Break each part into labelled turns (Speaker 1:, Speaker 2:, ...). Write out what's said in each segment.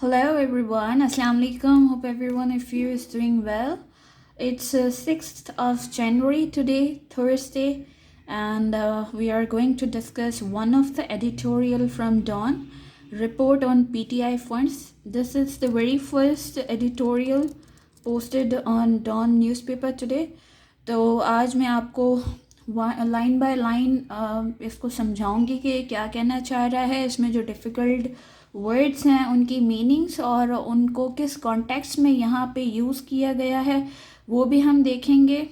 Speaker 1: Hello everyone, Assalamu alaikum. Hope everyone of you is doing well. It's 6th of January today, Thursday, and we are going to discuss one of the editorial from Dawn, report on PTI funds. This is the very first editorial posted on Dawn newspaper today. तो आज मैं आपको line by line इसको समझाऊंगी कि क्या कहना चाह रहा है, इसमें जो डिफ़िकल्ट वर्ड्स हैं उनकी मीनिंग्स और उनको किस कॉन्टेक्स्ट में यहाँ पे यूज़ किया गया है वो भी हम देखेंगे।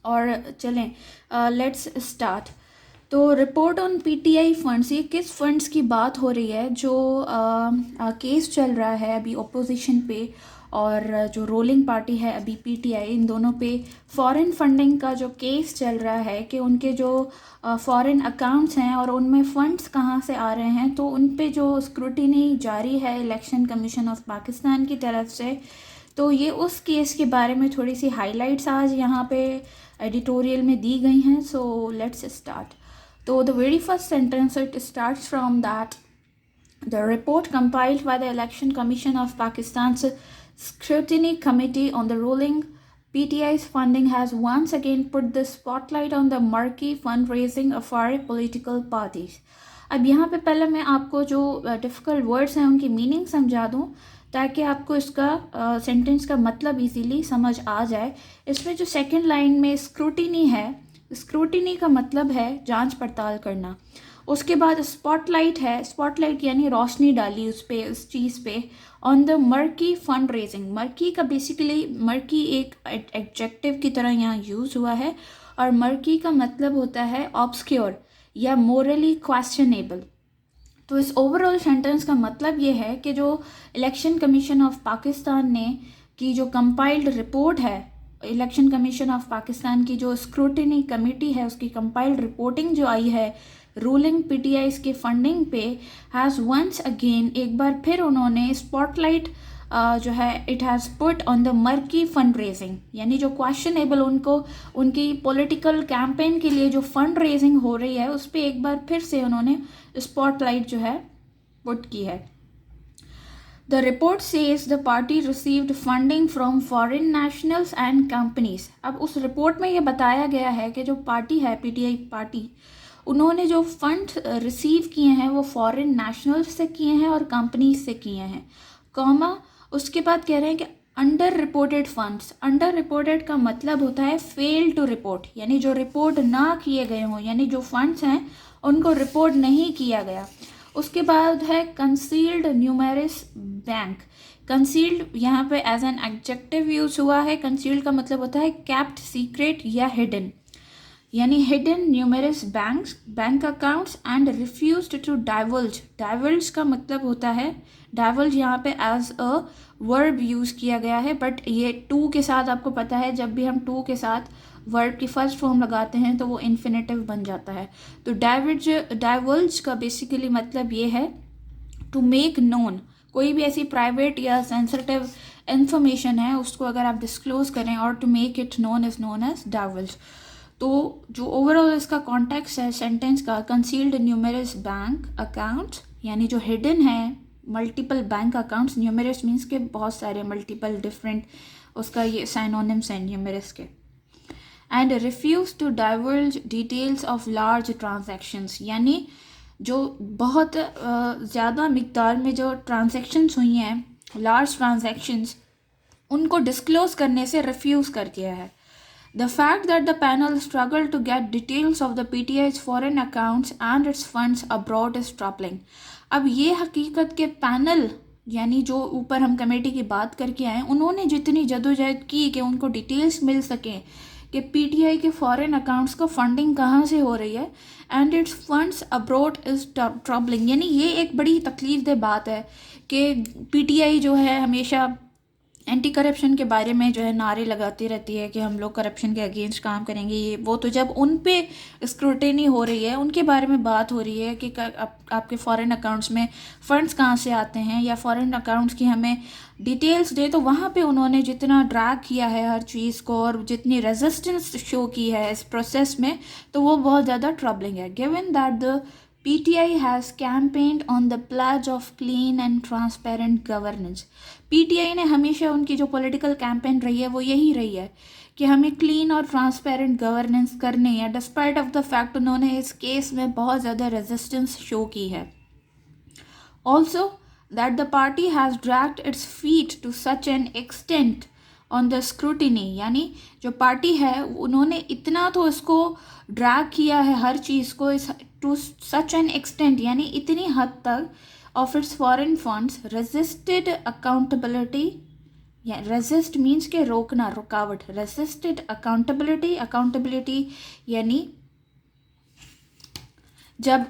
Speaker 1: और चलें लेट्स स्टार्ट। तो रिपोर्ट ऑन पीटीआई फंड्स, ये किस फंड्स की बात हो रही है? जो केस चल रहा है अभी ओपोजिशन पे और जो रोलिंग पार्टी है अभी पीटीआई, इन दोनों पे फॉरेन फंडिंग का जो केस चल रहा है कि उनके जो फॉरेन अकाउंट्स हैं और उनमें फ़ंड्स कहाँ से आ रहे हैं, तो उन पे जो स्क्रूटिनी जारी है इलेक्शन कमीशन ऑफ पाकिस्तान की तरफ से। तो ये उस केस के बारे में थोड़ी सी हाइलाइट्स आज यहाँ पे एडिटोरियल में दी गई हैं। So let's start. तो the very first sentence it starts from that the report compiled by the Election Commission of Pakistan's Scrutiny Committee on the ruling PTI's funding has once again put the spotlight on the murky fundraising of our political parties. अब यहाँ पे पहले मैं आपको जो difficult words हैं उनकी meaning समझा दूँ ताकि आपको इसका सेंटेंस का मतलब इजीली समझ आ जाए। इसमें जो सेकंड लाइन में स्क्रूटिनी है, स्क्रूटिनी का मतलब है जांच पड़ताल करना। उसके बाद स्पॉटलाइट है, स्पॉटलाइट यानी रोशनी डाली उस पे, उस चीज़ पे। On the murky fund raising, murky का बेसिकली मर्की एक एडजेक्टिव की तरह यहाँ यूज़ हुआ है और मर्की का मतलब होता है ऑब्सक्योर या मोरली क्वेश्चनेबल। तो इस ओवरऑल सेंटेंस का मतलब ये है कि जो इलेक्शन कमीशन ऑफ पाकिस्तान ने की जो कंपाइल्ड रिपोर्ट है, इलेक्शन कमीशन ऑफ पाकिस्तान की जो स्क्रूटिनी कमेटी है उसकी कंपाइल्ड रिपोर्टिंग जो आई है रूलिंग पीटीआईज के फंडिंग पे, हैज़ वंस अगेन, एक बार फिर उन्होंने स्पॉटलाइट जो है it has put on the murky fund raising, यानी जो क्वेश्चनेबल उनको उनकी पॉलिटिकल कैंपेन के लिए जो फंड रेजिंग हो रही है उस पर एक बार फिर से उन्होंने स्पॉटलाइट जो है पुट की है। The report says the party received funding from foreign nationals and companies. अब उस रिपोर्ट में ये बताया गया है कि जो पार्टी है पीटीआई पार्टी, उन्होंने जो फंड रिसीव किए हैं वो फॉरेन नेशनल्स से किए हैं और कंपनीज से किए हैं, कॉमा उसके बाद कह रहे हैं कि under reported funds. Under reported का मतलब होता है फेल टू रिपोर्ट, यानी जो रिपोर्ट ना किए गए हों, यानी जो फंड्स हैं उनको रिपोर्ट नहीं किया गया। उसके बाद है कंसील्ड न्यूमेरिस बैंक। कंसील्ड यहाँ पे एज एन एडजेक्टिव यूज हुआ है। कंसील्ड का मतलब होता है कैप्ट, सीक्रेट या हिडन, यानी hidden numerous banks, bank accounts and refused to divulge. Divulge का मतलब होता है, डाइवल्ज यहाँ पे एज अ वर्ब यूज़ किया गया है, बट ये टू के साथ, आपको पता है जब भी हम टू के साथ वर्ब की फर्स्ट फॉर्म लगाते हैं तो वो इन्फिनेटिव बन जाता है। तो डाइवल्ज का बेसिकली मतलब ये है टू मेक नोन, कोई भी ऐसी प्राइवेट या सेंसिटिव इंफॉर्मेशन है उसको अगर आप डिस्क्लोज करें, और to make it known is known as divulge. तो जो ओवरऑल इसका कॉन्टेक्स्ट है सेंटेंस का, कंसील्ड न्यूमेरिस बैंक अकाउंट, यानी जो हिडन है मल्टीपल बैंक अकाउंट्स, न्यूमेरिस मीन्स के बहुत सारे, मल्टीपल डिफरेंट, उसका ये साइनोनिम्स हैं न्यूमेरिस के। And refuse to divulge details of large transactions, यानी जो बहुत ज़्यादा मिकदार में जो ट्रांजैक्शंस हुई हैं, लार्ज ट्रांजैक्शंस, उनको डिस्क्लोज करने से रिफ्यूज़ कर दिया है। The fact that the panel struggled to get details of the PTI's foreign accounts and its funds abroad is troubling. अब ये हकीकत के पैनल, यानी जो ऊपर हम कमेटी की बात करके आए, उन्होंने जितनी जदोजहद की कि उनको डिटेल्स मिल सकें कि पीटीआई के फॉरेन अकाउंट्स को फंडिंग कहाँ से हो रही है, and it's funds abroad is troubling, यानी ये एक बड़ी तकलीफ दह बात है कि पीटीआई जो है हमेशा एंटी करप्शन के बारे में जो है नारे लगाती रहती है कि हम लोग करप्शन के अगेंस्ट काम करेंगे, ये वो। तो जब उन पे स्क्रूटिनी हो रही है, उनके बारे में बात हो रही है कि आपके फॉरेन अकाउंट्स में फ़ंड्स कहाँ से आते हैं या फॉरेन अकाउंट्स की हमें डिटेल्स दे, तो वहाँ पे उन्होंने जितना ड्रैग किया है हर चीज़ को और जितनी रेजिस्टेंस शो की है इस प्रोसेस में, तो वो बहुत ज़्यादा ट्रबलिंग है। Given that the PTI has campaigned on the pledge of clean and transparent governance. PTI ने हमेशा उनकी जो पॉलिटिकल कैंपेन रही है वो यही रही है कि हमें क्लीन और ट्रांसपेरेंट गवर्नेंस करनी है, डिस्पाइट ऑफ द फैक्ट उन्होंने इस केस में बहुत ज़्यादा रेजिस्टेंस शो की है. Also that the party has dragged its feet to such an extent on the scrutiny, यानी जो पार्टी है उन्होंने इतना तो इसको ड्रैग किया है हर चीज़ को टू सच एन एक्सटेंट, यानी इतनी हद तक of its foreign funds, resisted accountability, या रेजिस्ट मीन्स के रोकना, रुकावट, रेजिस्टेड अकाउंटेबिलिटी. अकाउंटेबिलिटी यानी जब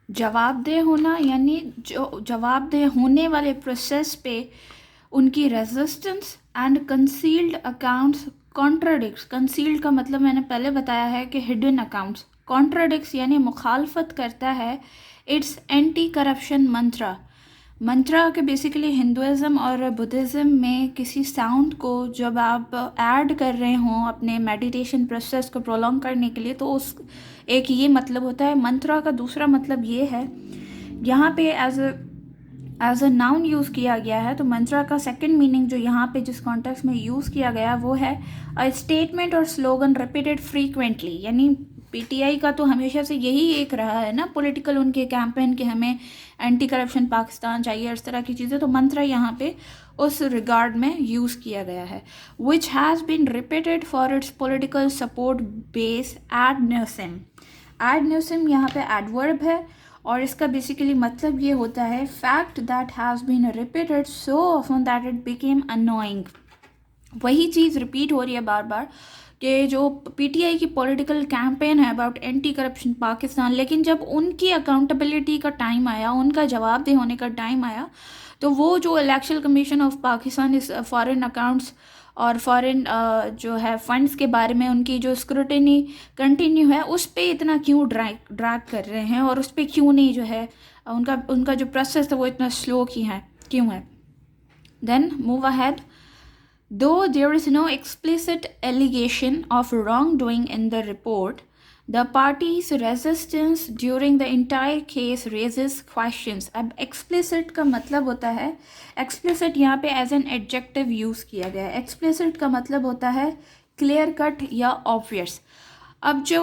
Speaker 1: जवाबदेह होना, यानी जो जवाबदेह होने वाले प्रोसेस पे उनकी resistance. And concealed accounts contradicts. Concealed का मतलब मैंने पहले बताया है कि हिडन अकाउंट्स. कॉन्ट्राडिक्ट्स यानी मुखालफत करता है इट्स एंटी करप्शन मंत्रा. मंत्रा के बेसिकली हिंदुज़म और बुद्धिज़्म में किसी साउंड को जब आप ऐड कर रहे हों अपने मेडिटेशन प्रोसेस को प्रोलॉन्ग करने के लिए, तो उस एक ये मतलब होता है. मंत्रा का दूसरा मतलब ये है, यहाँ पे एज अ नाउन यूज़ किया गया है, तो मंत्रा का सेकंड मीनिंग जो यहाँ पे जिस कॉन्टेक्स्ट में यूज़ किया गया वो है अ स्टेटमेंट और स्लोगन रिपीटेड फ्रीक्वेंटली. यानी पीटीआई का तो हमेशा से यही एक रहा है ना पॉलिटिकल उनके कैंपेन कि हमें एंटी करप्शन पाकिस्तान चाहिए, इस तरह की चीज़ें. तो मंत्रा यहाँ पे उस रिगार्ड में यूज़ किया गया है. Which has been repeated for its political support base ad nauseam. Ad nauseam यहाँ पे एडवर्ब है और इसका बेसिकली मतलब ये होता है fact that has been repeated so often that it became annoying. वही चीज़ रिपीट हो रही है बार बार कि जो पीटीआई की पॉलिटिकल कैंपेन है अबाउट एंटी करप्शन पाकिस्तान, लेकिन जब उनकी अकाउंटेबिलिटी का टाइम आया, उनका जवाबदेह होने का टाइम आया, तो वो जो इलेक्शन कमीशन ऑफ पाकिस्तान इस फॉरेन अकाउंट्स और फॉरेन जो है फंड्स के बारे में उनकी जो स्क्रूटिनी कंटिन्यू है उस पर इतना क्यों ड्रैग कर रहे हैं और उस पर क्यों नहीं जो है उनका जो प्रोसेस है वो इतना स्लो क्यों है. Then move ahead. Though there is no explicit allegation of wrongdoing in the report, the party's resistance during the entire case raises questions. अब explicit का मतलब होता है, explicit यहाँ पे as an adjective यूज़ किया गया है. explicit का मतलब होता है clear cut या obvious. अब जो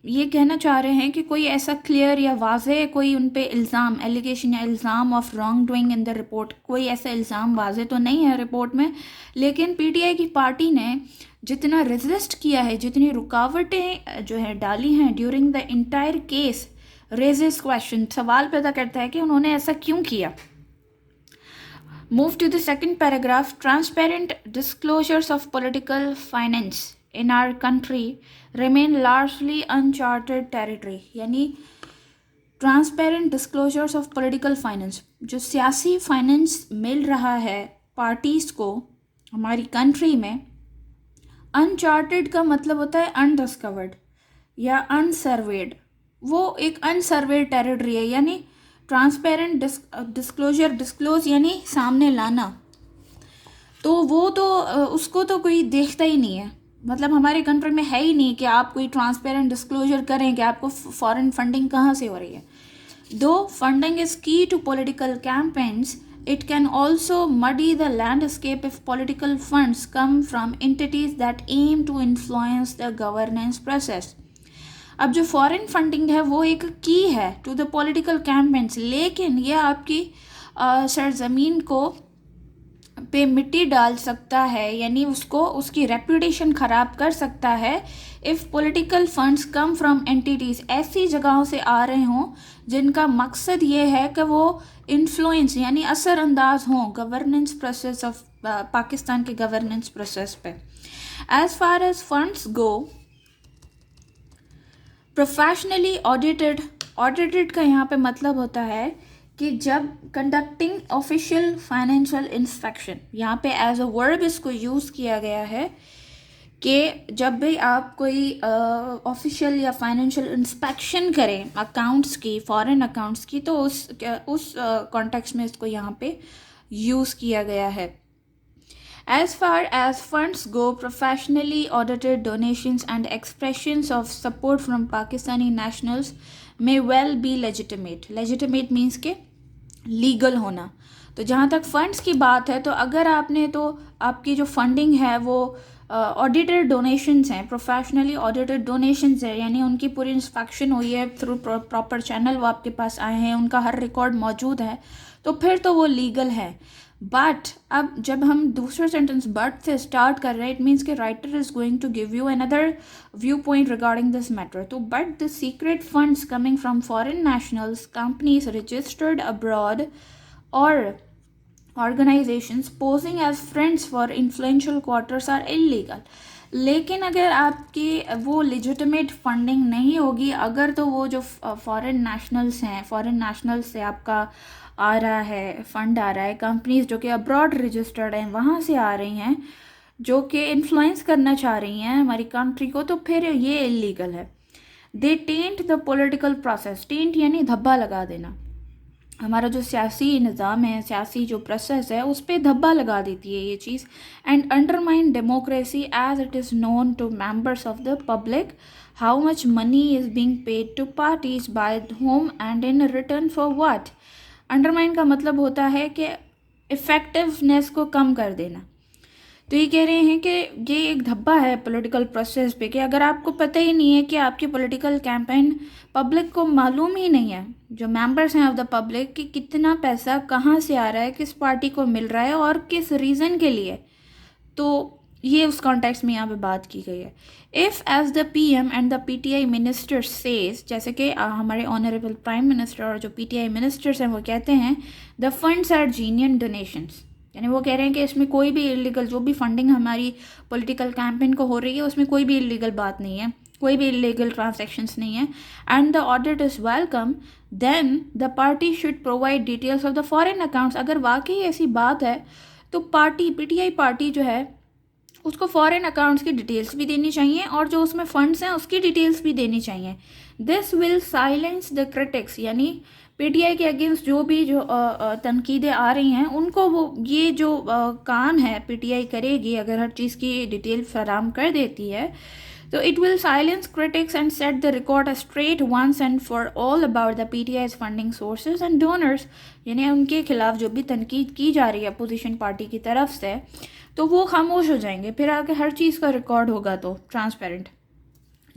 Speaker 1: ये कहना चाह रहे हैं कि कोई ऐसा क्लियर या वाज़े कोई उन पे इल्ज़ाम, एलिगेशन या इल्ज़ाम of wrong doing in the report, कोई ऐसा इल्ज़ाम वाज़े तो नहीं है रिपोर्ट में, लेकिन पीटीआई की पार्टी ने जितना रेजिस्ट किया है, जितनी रुकावटें जो है डाली हैं during the entire case, raises question, सवाल पैदा करता है कि उन्होंने ऐसा क्यों किया. Move to the second paragraph. Transparent disclosures of political finance in our country remain largely uncharted territory. यानी transparent disclosures of political finance, जो सियासी फाइनेंस मिल रहा है पार्टीज़ को हमारी कंट्री में, अनचार्टेड का मतलब होता है अनडिस्कवर्ड या अनसर्वेड. वो एक अनसर्वेड टेरिटरी है. यानी ट्रांसपेरेंट डिस्क्लोजर, डिस्क्लोज यानी सामने लाना, तो वो तो उसको तो कोई देखता ही नहीं है. मतलब हमारे कंट्री में है ही नहीं कि आप कोई ट्रांसपेरेंट डिस्क्लोजर करें कि आपको फॉरेन फंडिंग कहाँ से हो रही है. Though funding is key to political campaigns, it can also muddy the landscape if political funds come from entities that aim to influence the governance process. अब जो फॉरेन फंडिंग है वो एक की है टू द पॉलिटिकल कैंपेन्स, लेकिन ये आपकी सरजमीन को पे मिट्टी डाल सकता है, यानी उसको उसकी रेपुटेशन ख़राब कर सकता है if political funds come from entities, ऐसी जगहों से आ रहे हों जिनका मकसद ये है कि वो इन्फ्लुएंस यानी असरअंदाज हों गवर्नेंस प्रोसेस ऑफ पाकिस्तान के गवर्नेंस प्रोसेस पे. एज फार एज फंड्स गो, प्रोफेशनली ऑडिटेड का यहाँ पे मतलब होता है कि जब कंडक्टिंग ऑफिशियल फाइनेंशियल इंस्पेक्शन, यहाँ पे एज अ वर्ब इसको यूज़ किया गया है कि जब भी आप कोई ऑफिशियल या फाइनेंशियल इंस्पेक्शन करें अकाउंट्स की, फॉरेन अकाउंट्स की, तो उस कॉन्टेक्स्ट में इसको यहाँ पे यूज़ किया गया है. As far as funds go, professionally audited donations and expressions of support from Pakistani nationals may well be legitimate. Legitimate means के लीगल होना. तो जहाँ तक फंड्स की बात है, तो अगर आपने तो आपकी जो फंडिंग है वो ऑडिटेड डोनेशंस हैं, प्रोफेशनली ऑडिटेड डोनेशंस है, यानी उनकी पूरी इंस्पेक्शन हुई है थ्रू प्रॉपर चैनल, वो आपके पास आए हैं, उनका हर रिकॉर्ड मौजूद है, तो फिर तो वो लीगल है. बट अब जब हम दूसरा सेंटेंस बट से स्टार्ट कर रहे हैं, इट मीन्स के writer is going to give you another view point regarding this matter. तो but the secret funds coming from foreign nationals, companies registered abroad और organizations posing as friends for influential quarters are illegal. लेकिन अगर आपकी वो legitimate funding नहीं होगी, अगर तो वो जो फॉरेन नेशनल्स हैं, फॉरेन नेशनल्स से आपका आ रहा है फंड, आ रहा है, कंपनीज जो कि अब्रॉड रजिस्टर्ड हैं वहाँ से आ रही हैं, जो कि इन्फ्लुएंस करना चाह रही हैं हमारी कंट्री को, तो फिर ये इलीगल है. They taint the political process. Taint यानी धब्बा लगा देना. हमारा जो सियासी निज़ाम है, सियासी जो प्रोसेस है, उस पर धब्बा लगा देती है ये चीज़. And undermine democracy as it is known to members of the public. How much money is being paid to parties by whom and in return for what. Undermine का मतलब होता है कि इफ़ेक्टिवनेस को कम कर देना. तो ये कह रहे हैं कि ये एक धब्बा है पॉलिटिकल प्रोसेस पे, कि अगर आपको पता ही नहीं है कि आपकी पॉलिटिकल कैंपेन, पब्लिक को मालूम ही नहीं है, जो मेंबर्स हैं ऑफ द पब्लिक, कि कितना पैसा कहाँ से आ रहा है, किस पार्टी को मिल रहा है और किस रीज़न के लिए, तो ये उस कॉन्टेक्स्ट में यहाँ पे बात की गई है. If as the PM and the PTI minister says, जैसे कि हमारे ऑनरेबल प्राइम मिनिस्टर और जो पीटीआई मिनिस्टर्स हैं वो कहते हैं, the funds are genuine donations, यानी वो कह रहे हैं कि इसमें कोई भी इलीगल, जो भी फंडिंग हमारी पॉलिटिकल कैंपेन को हो रही है उसमें कोई भी इलीगल बात नहीं है, कोई भी इलीगल ट्रांजैक्शंस नहीं है. And the audit is welcome. Then the party should provide details of the foreign accounts. अगर वाकई ऐसी बात है तो पार्टी, पीटीआई पार्टी जो है, उसको फॉरेन अकाउंट्स की डिटेल्स भी देनी चाहिए और जो उसमें फंड्स हैं उसकी डिटेल्स भी देनी चाहिए. This will silence the critics, यानी पीटीआई के अगेंस्ट जो भी जो तनकीदें आ रही हैं, उनको वो ये जो काम है पीटीआई करेगी, अगर हर चीज़ की डिटेल फराम कर देती है, तो it will silence critics and set the record straight once and for all about the PTI's funding sources and donors. यानी उनके खिलाफ जो भी तनकीद की जा रही है अपोजिशन पार्टी की तरफ से, तो वो खामोश हो जाएंगे, फिर आगे हर चीज़ का रिकॉर्ड होगा तो transparent.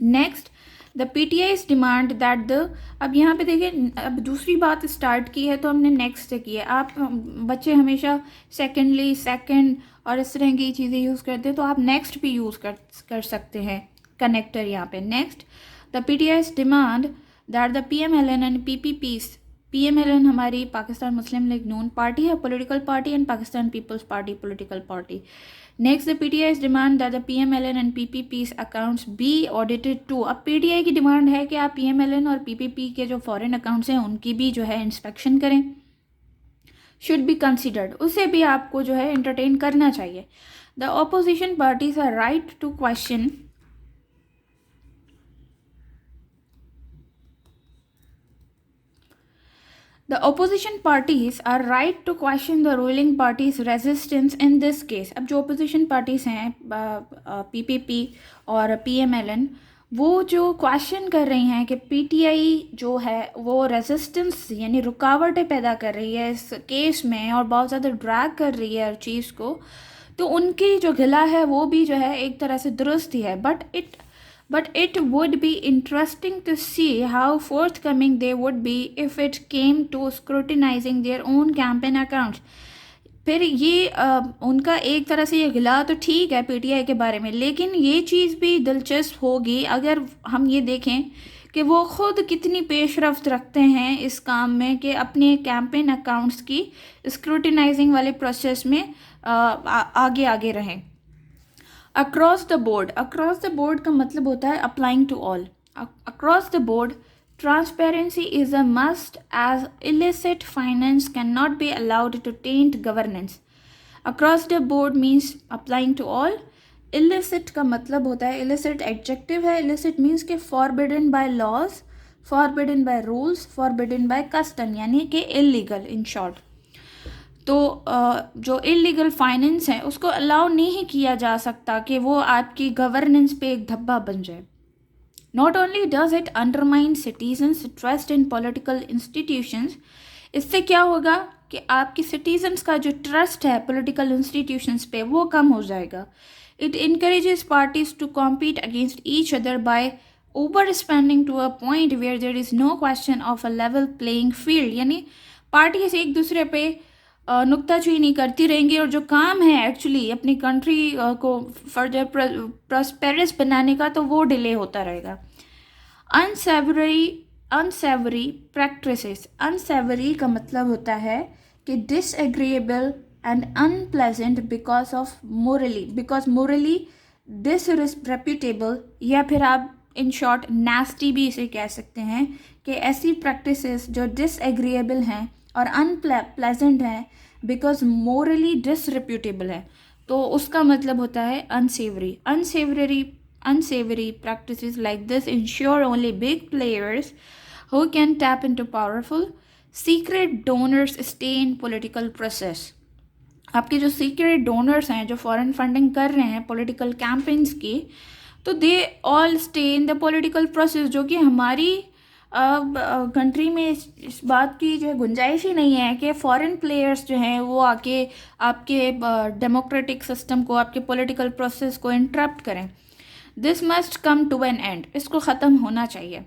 Speaker 1: Next, the PTI's demand that the, अब यहाँ पे देखिए, अब दूसरी बात स्टार्ट की है तो हमने नेक्स्ट से की है. आप बच्चे हमेशा सेकेंडली, सेकेंड और इस तरह की चीज़ें यूज़ करते हैं, तो आप नेक्स्ट भी यूज़ कर सकते हैं कनेक्टर यहाँ पे. Next, the PTI's demand that the PMLN and PPP's, PMLN हमारी पाकिस्तान मुस्लिम लीग नून पार्टी है, political party, and Pakistan Peoples Party, political party. Next, the PTI's demand that the PMLN and PPP's accounts be audited too. अब PTI की डिमांड है कि आप पीएमएलएन और पीपीपी के जो फॉरेन अकाउंट्स हैं उनकी भी जो है इंस्पेक्शन करें. शुड बी कंसिडर्ड, उसे भी आपको जो है एंटरटेन करना चाहिए. The opposition parties are right to question, The opposition parties are right to question the ruling party's resistance in this case. अब जो opposition parties हैं PPP और PMLN, वो जो क्वेश्चन कर रही हैं कि पीटीआई जो है वो रेजिस्टेंस यानी रुकावटें पैदा कर रही है इस केस में और बहुत ज़्यादा ड्रैग कर रही है हर चीज़ को, तो उनकी जो गिला है वो भी जो है एक तरह से दुरुस्त ही है. But it would be interesting to see how forthcoming they would be if it came to scrutinizing their own campaign accounts. फिर ये उनका एक तरह से ये गिला तो ठीक है पीटीआई के बारे में, लेकिन ये चीज़ भी दिलचस्प होगी अगर हम ये देखें कि वो ख़ुद कितनी पेशरफ्त रखते हैं इस काम में कि अपने कैंपेन अकाउंट्स की स्क्रूटिनाइजिंग वाले प्रोसेस में आगे आगे रहें. Across the board, across the board का मतलब होता है applying to all. Across the board, transparency is a must as illicit finance cannot be allowed to taint governance. Across the board means applying to all. illicit का मतलब होता है, illicit adjective है, illicit means के forbidden by laws, forbidden by rules, forbidden by custom, यानी कि illegal in short. तो जो इलीगल फाइनेंस है उसको अलाउ नहीं किया जा सकता कि वो आपकी गवर्नेंस पे एक धब्बा बन जाए. Not only does it undermine citizens' trust in political institutions, इससे क्या होगा कि आपकी सिटीजन्स का जो ट्रस्ट है पॉलिटिकल इंस्टीट्यूशंस पे वो कम हो जाएगा. It encourages parties to compete against each other by over spending to a point where there is no question of a level playing field. यानी पार्टीज एक दूसरे पे नुक्ताचीनी करती रहेंगी और जो काम है एक्चुअली अपनी कंट्री को फर्दर प्रॉस्पेरस बनाने का तो वो डिले होता रहेगा. अनसेवरी प्रैक्टिसेस. अनसेवरी का मतलब होता है कि disagreeable and unplesant because morally disreputable, या फिर आप इन शॉर्ट नास्टी भी इसे कह सकते हैं कि ऐसी प्रैक्टिसेस जो डिसएग्रीएबल हैं और अनप्लेजेंट हैं बिकॉज मोरली डिसरेप्यूटेबल है, तो उसका मतलब होता है अनसेवरी. Unsavory practices like this ensure only big players who can tap into powerful secret donors stay in political process. आपके जो सीक्रेट डोनर्स हैं जो फॉरेन फंडिंग कर रहे हैं पॉलिटिकल कैंपेन्स की, तो they all stay in the political process, जो कि हमारी कंट्री में इस बात की जो है गुंजाइश ही नहीं है कि फॉरेन प्लेयर्स जो हैं वो आके आपके डेमोक्रेटिक सिस्टम को, आपके पॉलिटिकल प्रोसेस को इंटरप्ट करें. This must come to an end. इसको ख़त्म होना चाहिए.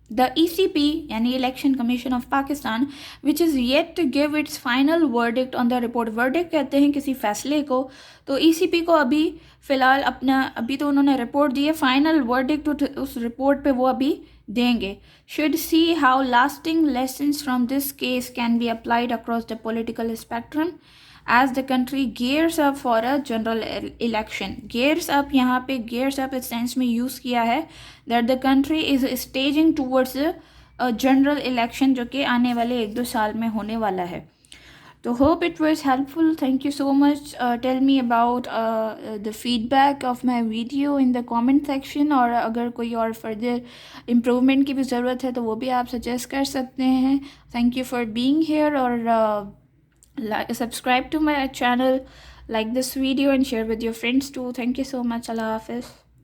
Speaker 1: द ECP यानी election commission of Pakistan which is yet to give its final verdict on the report. Verdict कहते हैं किसी फैसले को, तो ECP को अभी फ़िलहाल अभी तो उन्होंने रिपोर्ट दी है, फाइनल वर्डिक्ट उस रिपोर्ट पे वो अभी देंगे. Should see how lasting lessons from this case can be applied across the political spectrum as the country gears up for a general election. Gears up यहाँ पे gears up इस sense में use किया है that the country is staging towards a general election जो कि आने वाले 1-2 साल में होने वाला है. तो hope it was helpful. Thank you so much. Tell me about the feedback of my video in the comment section, और अगर कोई और further improvement की भी ज़रूरत है तो वो भी आप suggest कर सकते हैं. Thank you for being here, और subscribe to my channel, like this video and share with your friends too. Thank you so much. Allah Hafiz.